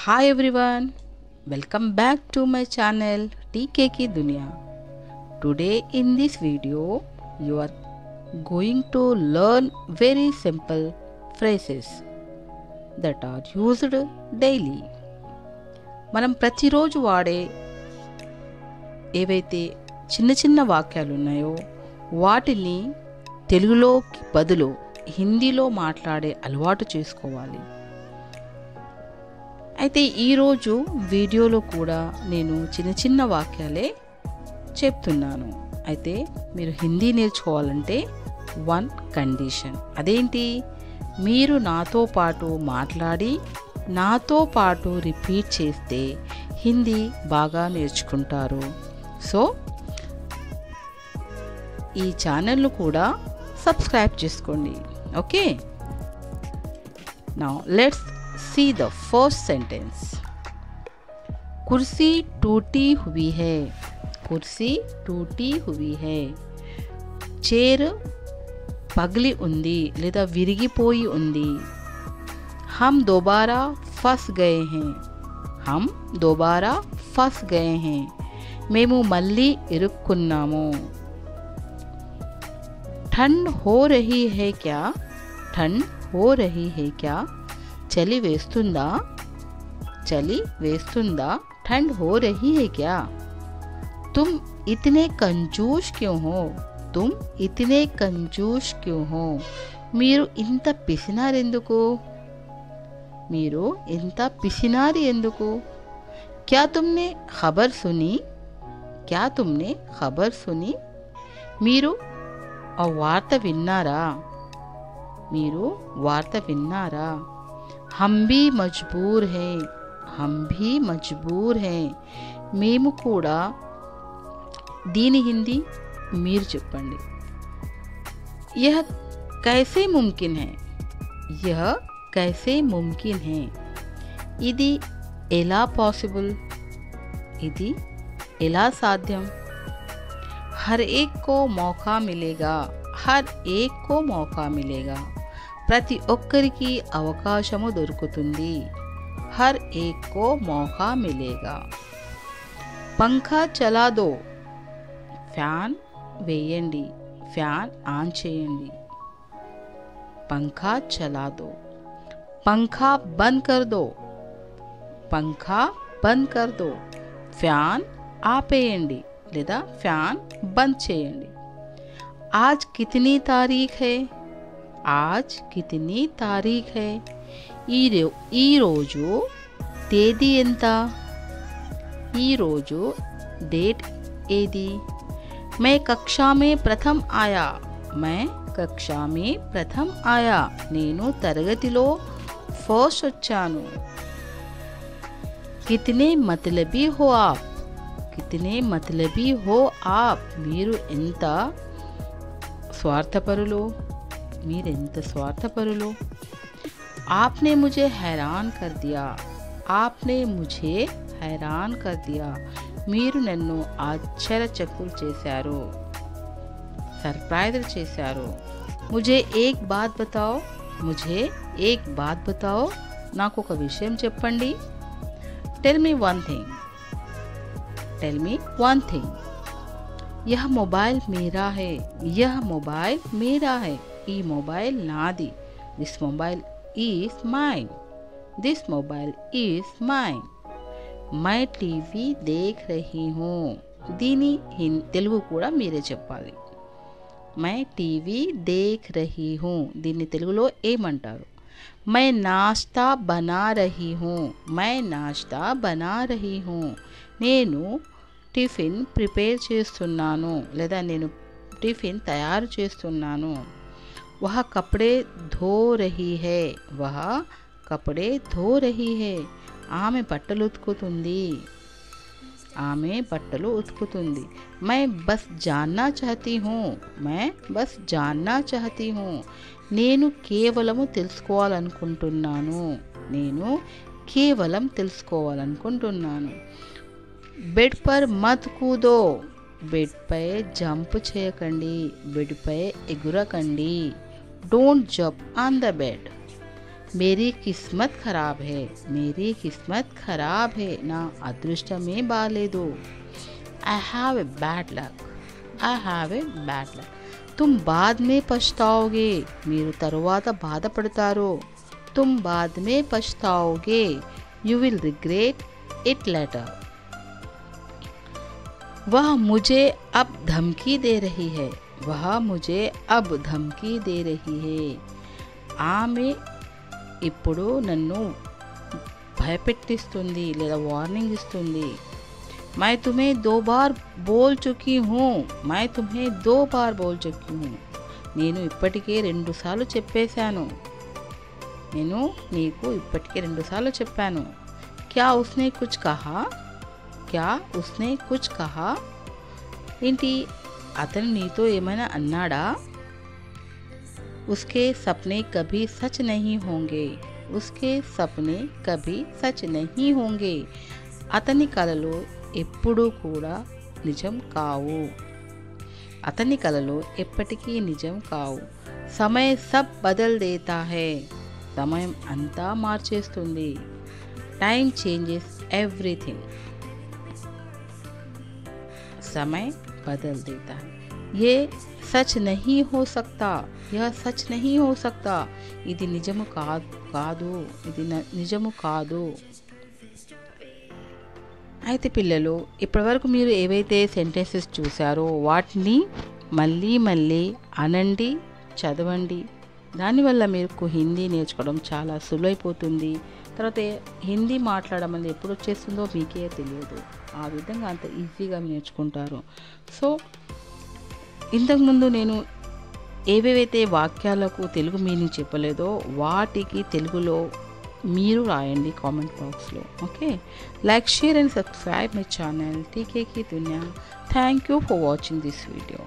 Hi everyone, welcome back to my channel TK की दुनिया. Today in this video you are going to learn very simple phrases that are used daily. మనం ప్రతిరోజు వాడే ఏవైతే చిన్న చిన్న వాక్యాలు ఉన్నాయో వాటిని తెలుగులోకి బదులు హిందీలో మాట్లాడే అలవాటు చేసుకోవాలి. అయితే ఈరోజు వీడియోలో కూడా నేను చిన్న చిన్న వాక్యాలే చెప్తున్నాను. అయితే మీరు హిందీ నేర్చుకోవాలంటే వన్ కండిషన్. అదేంటి? మీరు నాతో పాటు మాట్లాడి నాతో పాటు రిపీట్ చేస్తే హిందీ బాగా నేర్చుకుంటారు. సో ఈ ఛానల్ను కూడా సబ్స్క్రైబ్ చేసుకోండి. Okay, now let's see the first sentence. कुर्सी टूटी हुई है. कुर्सी टूटी हुई है. चेयर పగిలి ఉంది లేదా విరిగిపోయి ఉంది. हम दोबारा फंस गए हैं. हम दोबारा फंस गए हैं. మేము మళ్ళీ ఇరుక్కున్నాము. ठंड हो रही है क्या? ठंड हो रही है क्या? చలి వేస్తుందా? చలి వేస్తుందా? ठंड हो रही है क्या? तुम इतने कंजूस क्यों हो? तुम इतने कंजूस क्यों हो? మీరు ఇంత పిసినారెందుకు? మీరు ఇంత పిసినారి ఎందుకు? क्या तुमने खबर सुनी? क्या तुमने खबर सुनी? మీరు ఆ వార్త విన్నారా? మీరు వార్త విన్నారా? हम भी मजबूर हैं. हम भी मजबूर हैं. మేము కూడా. దీని హిందీ మీరు చెప్పండి. यह कैसे मुमकिन है? यह कैसे मुमकिन है? ఇది ఎలా పాసిబుల్? ఇది ఎలా సాధ్యం? हर एक को मौका मिलेगा. हर एक को मौका मिलेगा. ప్రతి ఒక్కరికి అవకాశము దొరుకుతుంది. హర్ ఏక్ కో మౌకా మిలేగా. పంఖా చలా దో. ఫ్యాన్ వేయండి. ఫ్యాన్ ఆన్ చేయండి. పంఖా చలా దో. పంఖా బంద్ కర్ దో. పంఖా బంద్ కర్ దో. ఫ్యాన్ ఆపేయండి లేదా ఫ్యాన్ బంద్ చేయండి. आज कितनी तारीख है? आज कितनी तारीख है? ఈరోజు తేదీ ఎంత? ఈరోజు డేట్ ఏది? मैं कक्षा में प्रथम आया. मैं कक्षा में प्रथम आया. నేను తరగతిలో ఫస్ట్ వచ్చాను. कितने मतलबी हो आप? कितने मतलबी हो आप? మీరు ఎంత స్వార్థపరులు? మీరెంత స్వార్థపరులు? आपने मुझे हैरान कर दिया. आपने मुझे हैरान कर दिया. మీరు నన్ను ఆశ్చర్యచకులు చేశారు. సర్ప్రైజ్ చేశారు. मुझे एक बात बताओ. मुझे एक बात बताओ. నాకు ఒక విషయం చెప్పండి. Tell me one thing. Tell me one thing. यह मोबाइल मेरा है. यह मोबाइल मेरा है. ఈ మొబైల్ నాది. This mobile is mine. This mobile is mine. మై టీవీ దేఖ్ రహీ హూ. దీని తెలుగు కూడా మీరే చెప్పాలి. మై టీవీ దేఖ్ రహీ హూ. దీన్ని తెలుగులో ఏమంటారు? మై నాష్తా బనా రహీ హూ. మై నాష్తా బనా రహీ హూ. నేను టిఫిన్ ప్రిపేర్ చేస్తున్నాను లేదా నేను టిఫిన్ తయారు చేస్తున్నాను. वह कपड़े धो रही है. वह कपड़े धो रही है. ఆమె బట్టలు ఉతుకుతుంది. ఆమె బట్టలు ఉతుకుతుంది. मैं बस जानना चाहती हूँ. मैं बस जानना चाहती हूँ. నేను కేవలం తెలుసుకోవాలనుకుంటున్నాను. నేను కేవలం తెలుసుకోవాలనుకుంటున్నాను. బెడ్ పర్ మత్ కూదో. బెడ్పై జంప్ చేయకండి. బెడ్పై ఎగురకండి. Don't jump on the bed. मेरी किस्मत खराब है, मेरी किस्मत खराब है, నా అదృష్టమే బాలేదు. I have a bad luck, I have a bad luck. तुम बाद में पछताओगे, మీరు తరువాత బాధపడతారు. तुम बाद में पछताओगे, you will regret it later. वह मुझे अब धमकी दे रही है, वह मुझे अब धमकी दे रही है. ఆమె ఇప్పుడు నన్ను భయపెట్టిస్తుంది లేదా వార్నింగ్ ఇస్తుంది. मैं तुम्हें 2 बार बोल चुकी हूँ, मैं तुम्हें 2 बार बोल चुकी हूँ. నేను ఇప్పటికే 2 సార్లు చెప్పేశాను, నేను నీకు ఇప్పటికే 2 సార్లు చెప్పాను. क्या उसने कुछ कहा, क्या उसने कुछ कहा, ఏంటి అతను నీతో ఏమైనా అన్నాడా? उसके सपने कभी सच नहीं होंगे, उसके सपने कभी सच नहीं होंगे. అతని కలలు ఎప్పుడూ కూడా నిజం కావు, అతని కలలు ఎప్పటికీ నిజం కావు. समय सब बदल देता है, సమయం అంతా మార్చేస్తుంది. टाइम चेंजेस एवरीथिंग, समय बदल देता है. ये सच नहीं हो सकता, यह सच नहीं हो सकता, ఇది నిజము కాదు, ఇది నిజము కాదు. అయితే పిల్లలు, ఇప్పటివరకు మీరు ఏవైతే సెంటెన్సెస్ చూసారో వాటిని మళ్ళీ మళ్ళీ అనండి, చదవండి. దానివల్ల మీకు హిందీ నేర్చుకోవడం చాలా సులువైపోతుంది. తర్వాత హిందీ మాట్లాడడం అనేది ఎప్పుడు వచ్చేస్తుందో మీకే తెలియదు. ఆ విధంగా అంత ఈజీగా నేర్చుకుంటారు. సో ఇంతకుముందు నేను ఏవేవైతే వాక్యాలకు తెలుగు మీనింగ్ చెప్పలేదో వాటికి తెలుగులో మీరు రాయండి కామెంట్ బాక్స్లో. Okay, like, share and subscribe my channel TK की दुनिया. Thank you for watching this video.